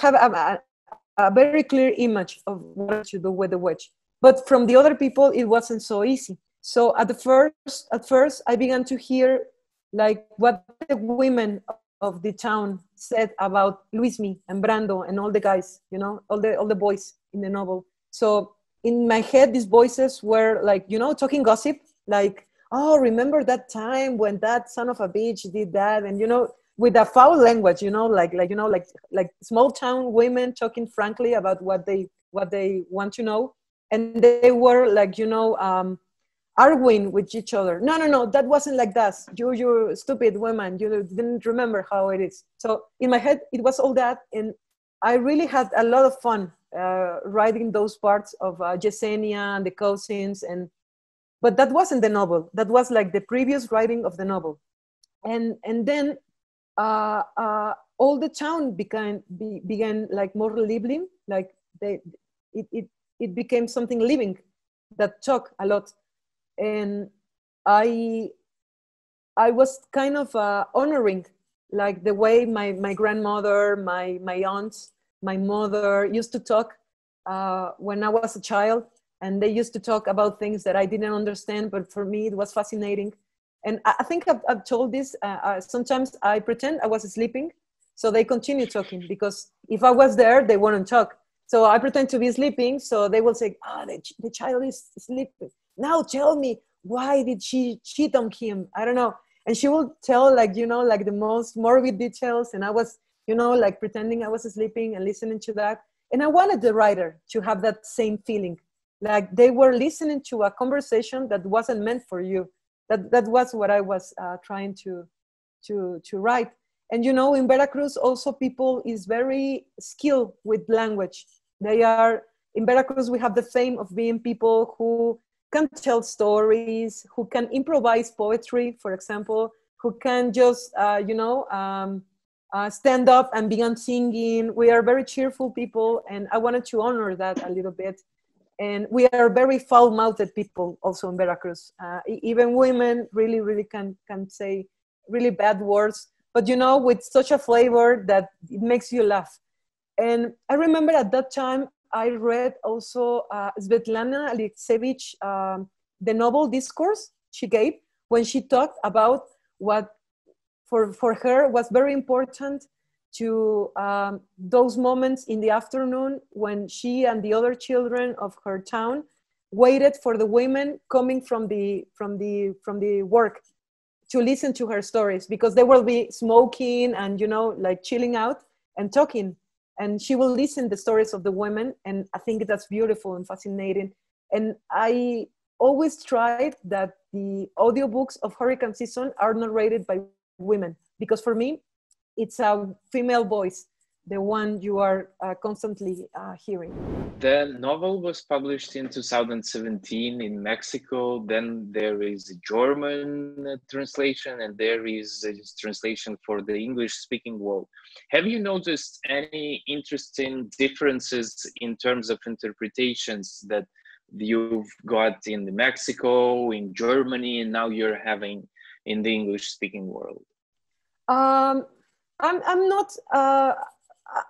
have a very clear image of what to do with the witch. But from the other people, it wasn't so easy. So at first, I began to hear like what the women of the town said about Luismi and Brando and all the guys, you know, all the boys in the novel. So in my head, these voices were like, you know, talking gossip, like, oh, remember that time when that son of a bitch did that, and you know, with a foul language, you know, like small town women talking frankly about what they want to know, and they were like, you know, arguing with each other. No, that wasn't like that. You stupid woman. You didn't remember how it is. So in my head, it was all that, and I really had a lot of fun writing those parts of Yesenia and the cousins, but that wasn't the novel. That was like the previous writing of the novel, and then all the town began like more living, like it became something living that talked a lot. And I was kind of honoring like the way my grandmother, my aunts, my mother used to talk when I was a child, and they used to talk about things that I didn't understand, but for me it was fascinating. And I think I've told this, sometimes I pretend I was sleeping, so they continue talking, because if I was there, they wouldn't talk. So I pretend to be sleeping, so they will say, the child is sleeping. Now tell me, why did she cheat on him? I don't know. And she will tell, like, you know, like the most morbid details. And I was, you know, like pretending I was sleeping and listening to that. And I wanted the writer to have that same feeling. Like they were listening to a conversation that wasn't meant for you. That was what I was trying to write. And, you know, in Veracruz also people is very skilled with language. In Veracruz, we have the fame of being people who can tell stories, who can improvise poetry, for example, who can just, stand up and begin singing. We are very cheerful people, and I wanted to honor that a little bit. And we are very foul-mouthed people also in Veracruz. Even women really, really can say really bad words, but, you know, with such a flavor that it makes you laugh. And I remember at that time, I read also Svetlana Alexievich, the novel Discourse she gave, when she talked about what for her was very important to those moments in the afternoon when she and the other children of her town waited for the women coming from the work to listen to her stories, because they will be smoking and, you know, like chilling out and talking. And she will listen the stories of the women. And I think that's beautiful and fascinating. And I always tried that the audiobooks of Hurricane Season are narrated by women, because for me, it's a female voice, the one you are constantly hearing. The novel was published in 2017 in Mexico. Then there is a German translation, and there is a translation for the English-speaking world. Have you noticed any interesting differences in terms of interpretations that you've got in Mexico, in Germany, and now you're having in the English-speaking world? I'm not.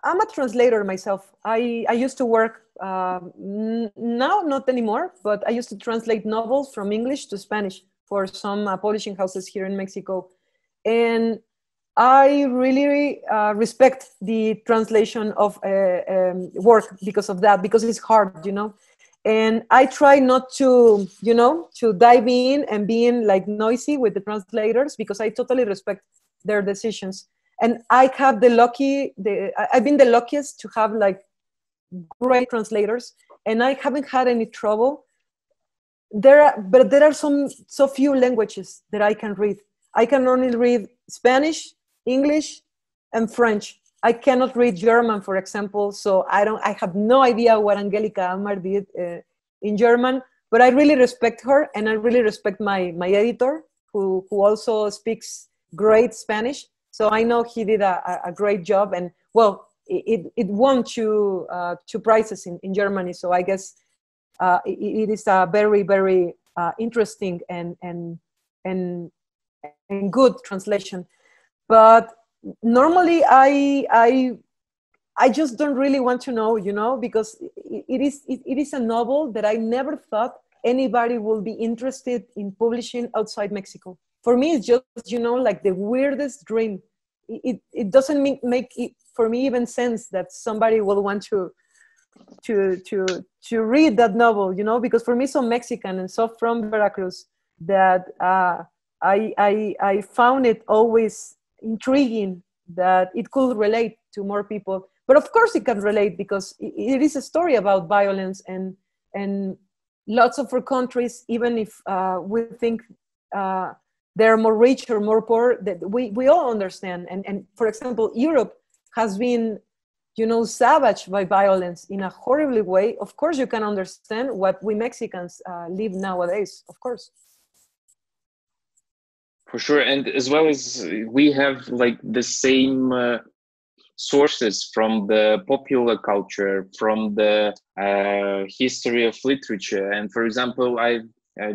I'm a translator myself. I used to work. Now not anymore, but I used to translate novels from English to Spanish for some publishing houses here in Mexico, and I really respect the translation of work because of that, because it's hard, you know. And I try not to, you know, to dive in and being like noisy with the translators, because I totally respect their decisions. And I have I've been the luckiest to have like great translators, and I haven't had any trouble. But there are so few languages that I can read. I can only read Spanish, English, and French. I cannot read German, for example. So I have no idea what Angelica Amar did in German, but I really respect her, and I really respect my editor, who also speaks great Spanish. So I know he did a great job, and well, it won two prizes in Germany. So I guess it is a very, very interesting and good translation. But normally I just don't really want to know, you know, because it is a novel that I never thought anybody will be interested in publishing outside Mexico. For me, it's just, you know, like the weirdest dream. It doesn't make it for me even sense that somebody will want to read that novel, you know, because for me, so Mexican and so from Veracruz, that I found it always intriguing that it could relate to more people. But of course it can relate, because it is a story about violence, and lots of our countries, even if we think they're more rich or more poor, that we all understand. And for example, Europe has been, you know, savaged by violence in a horrible way. Of course you can understand what we Mexicans live nowadays, of course. For sure, and as well as we have like the same sources from the popular culture, from the history of literature. And for example, I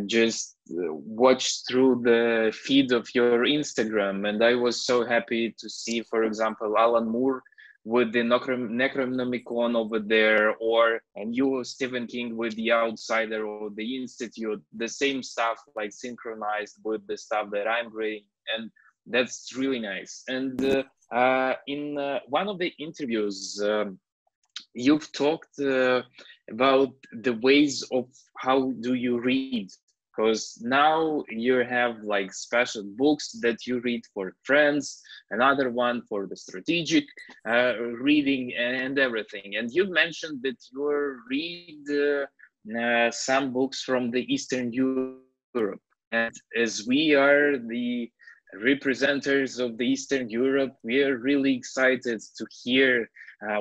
just watched through the feed of your Instagram, and I was so happy to see, for example, Alan Moore with the Necronomicon over there, or and you, Stephen King, with The Outsider or The Institute, the same stuff like synchronized with the stuff that I'm reading, and that's really nice. And in one of the interviews, you've talked about the ways of how do you read, because now you have like special books that you read for friends, another one for the strategic reading and everything. And you mentioned that you read some books from the Eastern Europe. And as we are the representatives of the Eastern Europe, we are really excited to hear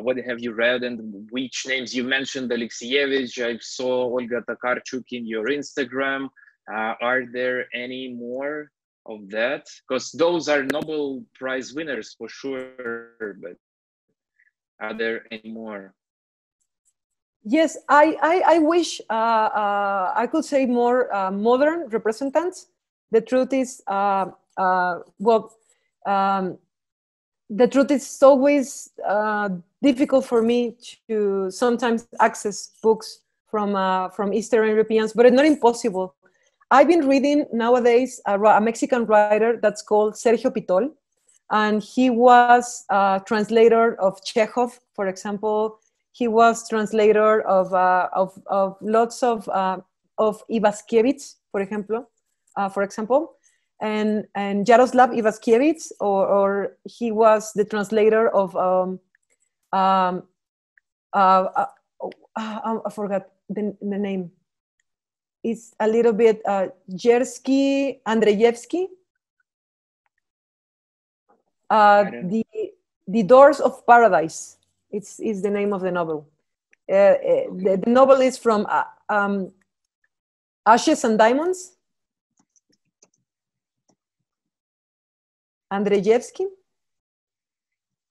what have you read and which names. You mentioned Alexievich. I saw Olga Tokarczuk in your Instagram. Are there any more of that? Because those are Nobel Prize winners for sure, but are there any more? Yes, I wish I could say more modern representatives. The truth is, the truth is always difficult for me to sometimes access books from Eastern Europeans, but it's not impossible. I've been reading nowadays a Mexican writer that's called Sergio Pitol, and he was a translator of Chekhov, for example. He was translator of lots of Ivaskiewicz, for example, and Jaroslav Ivaskiewicz, or he was the translator of I forgot the name. It's a little bit Jersky Andreyevsky. The Doors of Paradise. Is the name of the novel. The novel is from Ashes and Diamonds. Andreyevsky.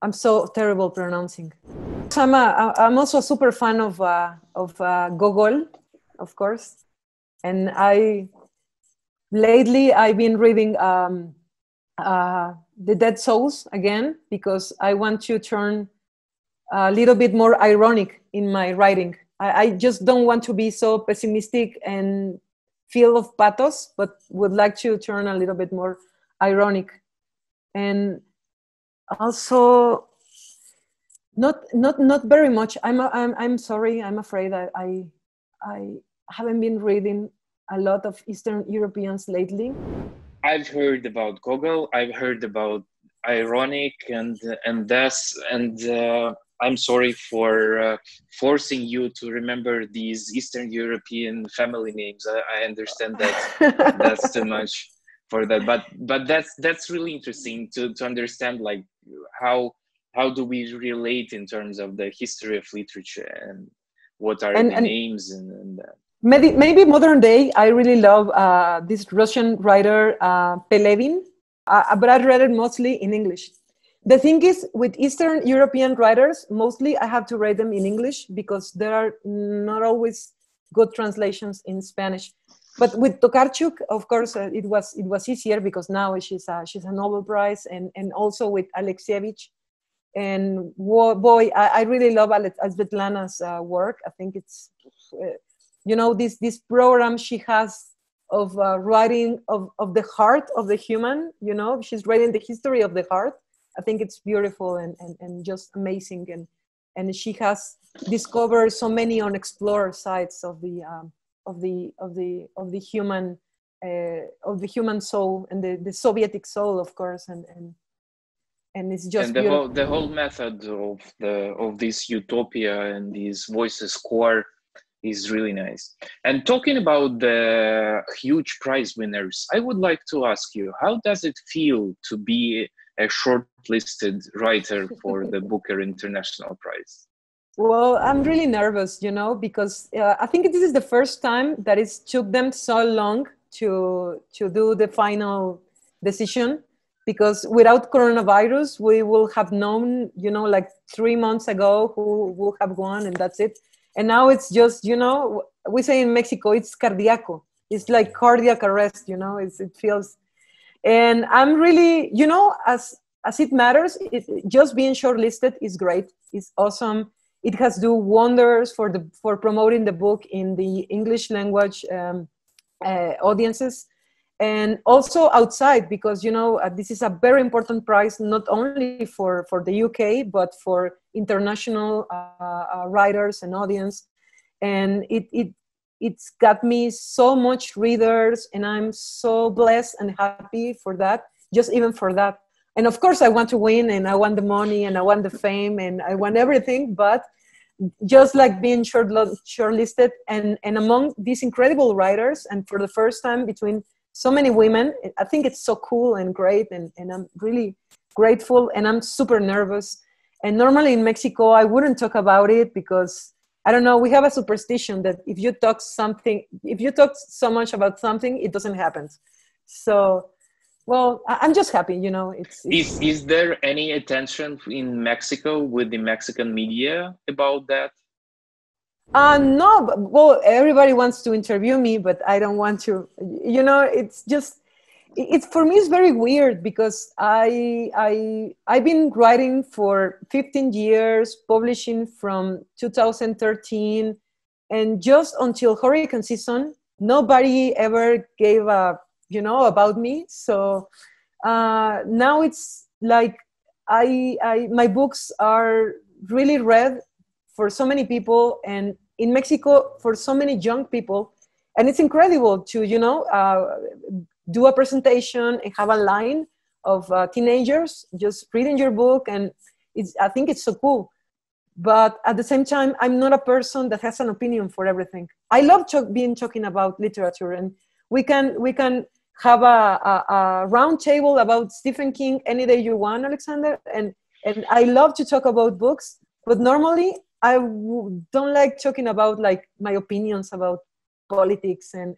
I'm so terrible pronouncing. I'm also a super fan of Gogol, of course, and lately I've been reading a the dead souls again, because I want to turn a little bit more ironic in my writing. I just don't want to be so pessimistic and full of pathos, but would like to turn a little bit more ironic. And also, not very much. I'm sorry. I'm afraid I haven't been reading a lot of Eastern Europeans lately. I've heard about Gogol. I've heard about ironic and I'm sorry for forcing you to remember these Eastern European family names. I understand that that's too much for that, but that's really interesting to understand, like how do we relate in terms of the history of literature and what are the names and that. Maybe modern day, I really love this Russian writer, Pelevin, but I read it mostly in English. The thing is, with Eastern European writers, mostly I have to read them in English because there are not always good translations in Spanish. But with Tokarczuk, of course, it was easier because now she's a Nobel Prize, and also with Alexievich. And boy, I really love Svetlana's work. I think it's, this program she has of writing of the heart of the human. She's writing the history of the heart. I think it's beautiful and just amazing, and she has discovered so many unexplored sides of the human soul, and the Soviet soul, of course, and it's just and the whole method of this utopia and these voices core is really nice. And talking about the huge prize winners, I would like to ask you, how does it feel to be a shortlisted writer for the Booker International Prize? Well, I'm really nervous, because I think this is the first time that it took them so long to do the final decision, because without coronavirus, we will have known, like 3 months ago who will have won, and that's it. And now it's just, we say in Mexico, it's cardiaco. It's like cardiac arrest, it feels. And I'm really, as it matters, just being shortlisted is great. It's awesome. It has done wonders for promoting the book in the English language audiences, and also outside, because this is a very important prize, not only for the UK, but for international writers and audience. And it's got me so much readers, and I'm so blessed and happy for that, just even for that. And of course I want to win, and I want the money, and I want the fame, and I want everything, but just like being shortlisted and among these incredible writers, and for the first time between so many women, I think it's so cool and great, and I'm really grateful, and I'm super nervous. And normally in Mexico, I wouldn't talk about it because, I don't know, we have a superstition that if you talk so much about something, it doesn't happen. So, well, I'm just happy, Is there any attention in Mexico with the Mexican media about that? No, well, everybody wants to interview me, but I don't want to. It's for me, it's very weird because I've been writing for 15 years, publishing from 2013, and just until hurricane season, nobody ever gave about me. So now it's like my books are really read for so many people, and in Mexico for so many young people, and it's incredible to do a presentation and have a line of teenagers just reading your book, and I think it's so cool. But at the same time, I'm not a person that has an opinion for everything. I love talking about literature, and we can have a round table about Stephen King any day you want, Alexander, and I love to talk about books, but normally I don't like talking about like my opinions about politics, and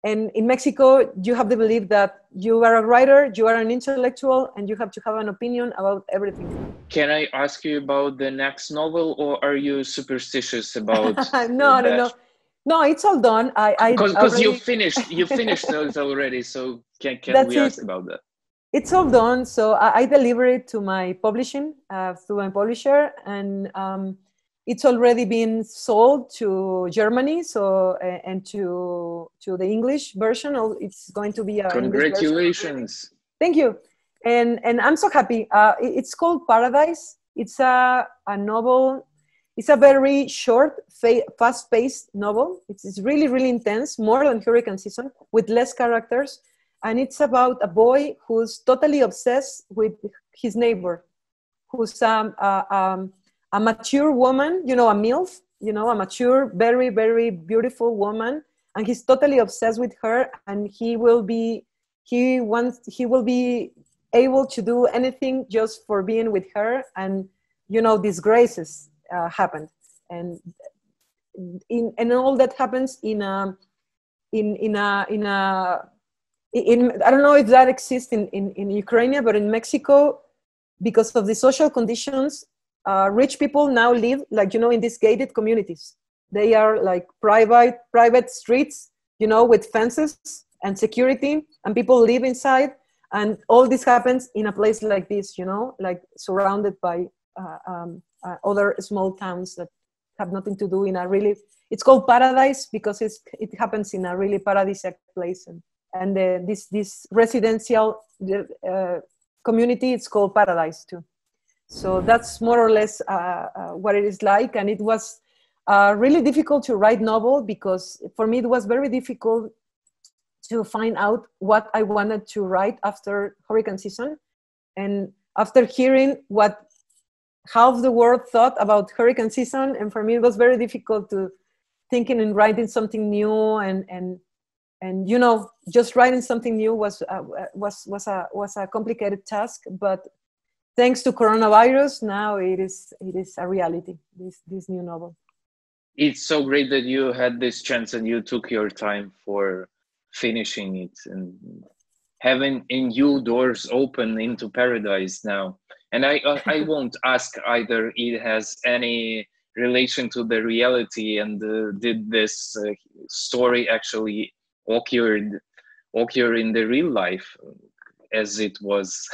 in Mexico, you have to believe that you are a writer, you are an intellectual, and you have to have an opinion about everything. Can I ask you about the next novel, or are you superstitious about No, it's all done. Because you finished it already, so can we ask about that? It's all done. So I deliver it to my publishing, through my publisher, and it's already been sold to Germany. So and to the English version. It's going to be a Congratulations! Thank you, and I'm so happy. It's called Paradise. It's a novel. It's a very short, fast-paced novel. It's really, really intense, more than Hurricane Season, with less characters. And it's about a boy who's totally obsessed with his neighbor, who's a mature woman, you know, a MILF, you know, a mature, very, very beautiful woman. And he's totally obsessed with her, and he will be able to do anything just for being with her. And, you know, disgraces happened, and all that happens in I don't know if that exists in Ukraine, but in Mexico, because of the social conditions, rich people now live, like, you know, in these gated communities. They are like private streets, you know, with fences and security, and people live inside. And all this happens in a place like this, you know, like surrounded by other small towns that have nothing to do in a really, it's called Paradise because it happens in a really paradisiac place. And this residential community, it's called Paradise too. So that's more or less what it is like. And it was really difficult to write novel, because for me it was very difficult to find out what I wanted to write after Hurricane Season. And after hearing what half the world thought about Hurricane Season, and for me it was very difficult to thinking and writing something new, and you know, just writing something new was a complicated task. But thanks to coronavirus, now it is a reality, this new novel. It's so great that you had this chance and you took your time for finishing it and having new doors open into Paradise now. And I won't ask either it has any relation to the reality, and did this story actually occur in the real life as it was.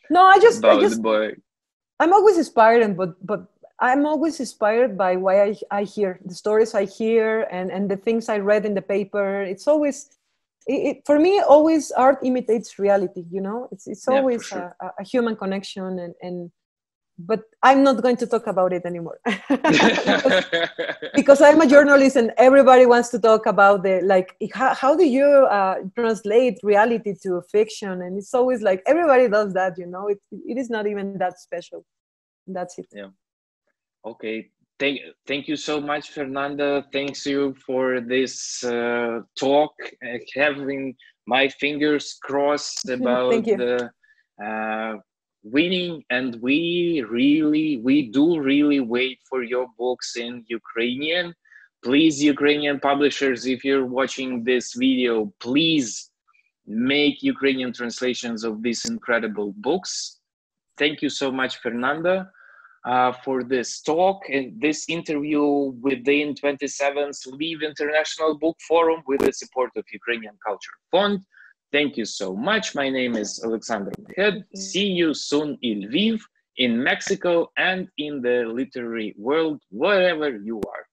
No, I just the boy. I'm always inspired, but I'm always inspired by what I hear, the stories I hear, and the things I read in the paper. It's always, for me, always art imitates reality, you know? It's always sure. a human connection, but I'm not going to talk about it anymore. because I'm a journalist, and everybody wants to talk about how do you translate reality to fiction? And it's always like, everybody does that, you know? It is not even that special. That's it. Yeah. Okay. Thank you so much, Fernanda. Thanks you for this talk. Having my fingers crossed about the winning, and we do really wait for your books in Ukrainian. Please, Ukrainian publishers, if you're watching this video, please make Ukrainian translations of these incredible books. Thank you so much, Fernanda, for this talk and this interview within 27th Lviv International Book Forum with the support of Ukrainian Cultural Fund. Thank you so much. My name is Alexander Melchor. See you soon in Lviv, in Mexico, and in the literary world, wherever you are.